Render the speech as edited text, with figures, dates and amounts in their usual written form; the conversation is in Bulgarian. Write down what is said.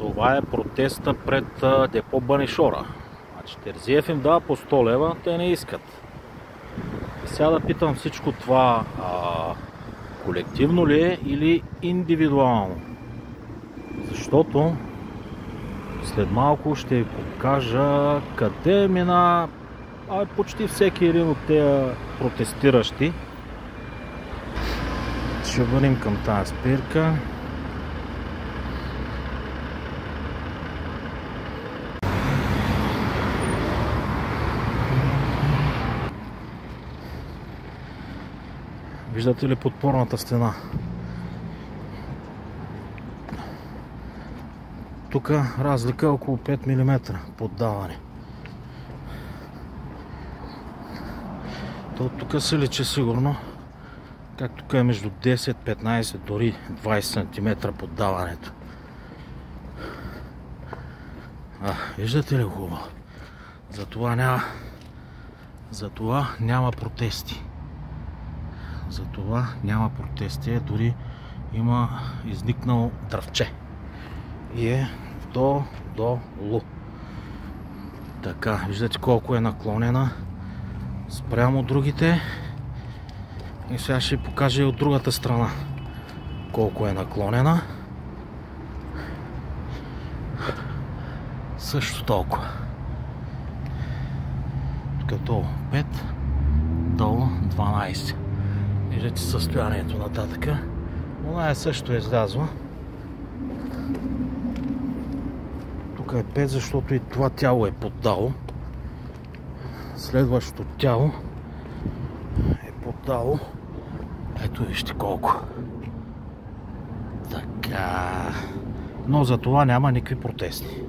Това е протеста пред депо Банишора. Значи Терзиев им дава по 100 лева, те не искат. И сега да питам, всичко това колективно ли е или индивидуално? Защото след малко ще ви покажа къде мина почти всеки един от тези протестиращи. Ще върнем към тази спирка. Виждате ли подпорната стена? Тук разлика е около 5 мм поддаване. То тук се личи сигурно, как тук е между 10, 15, дори 20 см поддаването. Виждате ли хубаво? Затова няма протести. Затова няма протести. Дори има изникнало дръвче. И е долу. Така, виждате колко е наклонена спрямо другите. И сега ще ви покажа и от другата страна колко е наклонена. Също толкова. Като 5, долу 12. Виждате състоянието нататъка. Она също е излязла. Тук е 5, защото и това тяло е поддало. Следващото тяло е поддало. Ето вижте колко. Така. Но за това няма никакви протести.